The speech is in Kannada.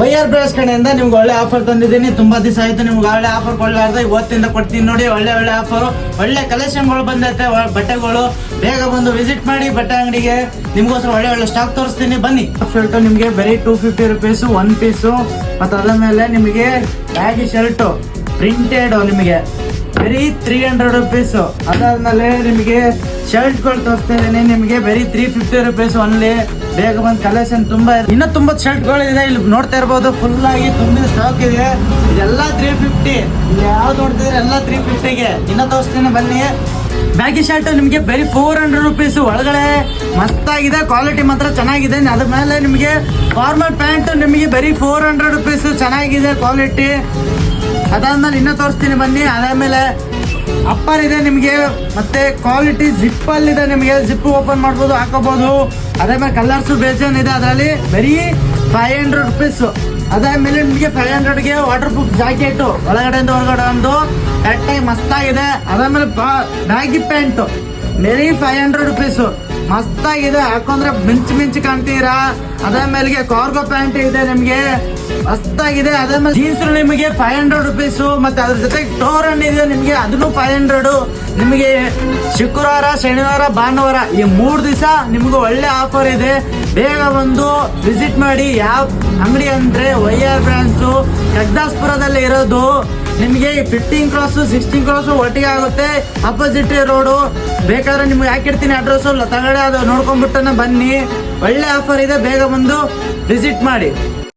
ವೈಆರ್ ಬ್ರಾಸ್ ಕಡೆಯಿಂದ ನಿಮ್ಗೆ ಒಳ್ಳೆ ಆಫರ್ ತಂದಿದ್ದೀನಿ. ತುಂಬಾ ದಿವಸ ಆಯ್ತು ನಿಮ್ಗೆ ಒಳ್ಳೆ ಆಫರ್ ಕೊಡ್ಲಾರ್ದೆ ಇವತ್ತಿಂದ ಕೊಡ್ತೀನಿ ನೋಡಿ. ಒಳ್ಳೆ ಆಫರ್, ಒಳ್ಳೆ ಕಲೆಕ್ಷನ್ಗಳು ಬಂದೈತೆ ಬಟ್ಟೆಗಳು. ಬೇಗ ಬಂದು ವಿಸಿಟ್ ಮಾಡಿ ಬಟ್ಟೆ ಅಂಗಡಿಗೆ. ನಿಮ್ಗೋಸ್ಕರ ಒಳ್ಳೆ ಸ್ಟಾಕ್ ತೋರಿಸ್ತೀನಿ ಬನ್ನಿ. ಶರ್ಟ್ ನಿಮ್ಗೆ ಬರೀ 250 ರುಪೀಸ್ ಒನ್ ಪೀಸು. ಮತ್ತು ಅದ್ರ ಮೇಲೆ ನಿಮಗೆ ಬ್ಯಾಗಿ ಶರ್ಟ್ ಪ್ರಿಂಟೆಡ್ ನಿಮಗೆ ಬರೀ 300 ರುಪೀಸ್. ಅದಾದ್ಮೇಲೆ ನಿಮಗೆ ಶರ್ಟ್ಗಳು ತೋರಿಸ್ತಾ ಇದ್ದೀನಿ ನಿಮಗೆ ಬರೀ 350 ರುಪೀಸ್ ಒನ್ಲಿ. ಬೇಗ ಬಂದ್ ಕಲೆಕ್ಷನ್ ತುಂಬಾ ಇದೆ. ಇನ್ನೂ ತುಂಬಾ ಶರ್ಟ್ಗಳು ಇದೆ, ಇಲ್ಲಿ ನೋಡ್ತಾ ಇರ್ಬೋದು. ಫುಲ್ ಆಗಿ ತುಂಬಿದ ಸ್ಟಾಕ್ ಇದೆ. ಇದೆಲ್ಲ 350. ಯಾವ್ದು ನೋಡ್ತಿದ್ರೆ ಎಲ್ಲ 350ಗೆ. ಇನ್ನ ತೋರಿಸ್ತೀನಿ ಬನ್ನಿ. ಬ್ಯಾಗಿ ಶರ್ಟ್ ನಿಮಗೆ ಬರೀ 400 ರುಪೀಸ್. ಒಳಗಡೆ ಮಸ್ತಾಗಿದೆ, ಕ್ವಾಲಿಟಿ ಮಾತ್ರ ಚೆನ್ನಾಗಿದೆ. ಅದ್ರ ಮೇಲೆ ನಿಮಗೆ ಫಾರ್ಮಲ್ ಪ್ಯಾಂಟ್ ನಿಮಗೆ ಬರೀ 400 ರುಪೀಸ್. ಚೆನ್ನಾಗಿದೆ ಕ್ವಾಲಿಟಿ. ಅದಾದ್ಮೇಲೆ ಇನ್ನೂ ತೋರಿಸ್ತೀನಿ ಬನ್ನಿ. ಅದಾದ್ಮೇಲೆ ಅಪ್ಪರ್ ಇದೆ ನಿಮಗೆ, ಮತ್ತೆ ಕ್ವಾಲಿಟಿ ಜಿಪ್ಪಲ್ಲಿ ಇದೆ ನಿಮಗೆ. ಜಿಪ್ ಓಪನ್ ಮಾಡ್ಬೋದು, ಹಾಕೋಬಹುದು. ಅದಾದ್ಮೇಲೆ ಕಲರ್ಸು ಬೇಜಾನ್ ಇದೆ. ಅದರಲ್ಲಿ ಬರೀ 500 ರುಪೀಸ್. ಅದಾದ್ಮೇಲೆ ನಿಮಗೆ 500ಗೆ ವಾಟರ್ ಪ್ರೂಫ್ ಜಾಕೆಟ್ ಒಳಗಡೆಯಿಂದ ಹೊರಗಡೆ ಒಂದು ಕರೆಕ್ಟಾಗಿ ಮಸ್ತಾಗಿದೆ. ಅದಾದ್ಮೇಲೆ ಬ್ಯಾಗಿ ಪ್ಯಾಂಟ್ ಬರೀ 500 ರುಪೀಸ್. ಮಸ್ತಾಗಿದೆ, ಹಾಕೊಂಡ್ರೆ ಮಿಂಚು ಕಾಣ್ತೀರಾ. ಅದಾದ್ಮೇಲೆ ಕಾರ್ಗೋ ಪ್ಯಾಂಟ್ ಇದೆ ನಿಮ್ಗೆ, ಮಸ್ತಾಗಿದೆ. ಅದಾದ್ಮೇಲೆ ಜೀನ್ಸ್ ನಿಮಗೆ 500 ರುಪೀಸ್. ಮತ್ತೆ ಅದ್ರ ಜೊತೆ ಟೋರನ್ ಇದೆ ನಿಮ್ಗೆ, ಅದನ್ನು 500. ನಿಮಗೆ ಶುಕ್ರವಾರ, ಶನಿವಾರ, ಭಾನುವಾರ ಈ 3 ದಿವಸ ನಿಮ್ಗೆ ಒಳ್ಳೆ ಆಫರ್ ಇದೆ. ಬೇಗ ಬಂದು ವಿಸಿಟ್ ಮಾಡಿ. ಯಾವ ಅಂಗಡಿ ಅಂದ್ರೆ ವೈಆರ್ ಬ್ರಾಂಚು ಕಗ್ದಾಸ್ಪುರದಲ್ಲಿ ಇರೋದು. ನಿಮಗೆ 15 ಕ್ರಾಸ್ 16 ಕ್ರಾಸ್ ಒಟ್ಟಿಗೆ ಆಗುತ್ತೆ. Opposite road. ಬೇಕಾದ್ರೆ ನಿಮ್ಗೆ ಹಾಕಿರ್ತೀನಿ ಅಡ್ರೆಸ್, ತಗಡೆ ಅದು ನೋಡ್ಕೊಂಡ್ಬಿಟ್ಟನ ಬನ್ನಿ. ಒಳ್ಳೆ ಆಫರ್ ಇದೆ, ಬೇಗ ಬಂದು ವಿಸಿಟ್ ಮಾಡಿ.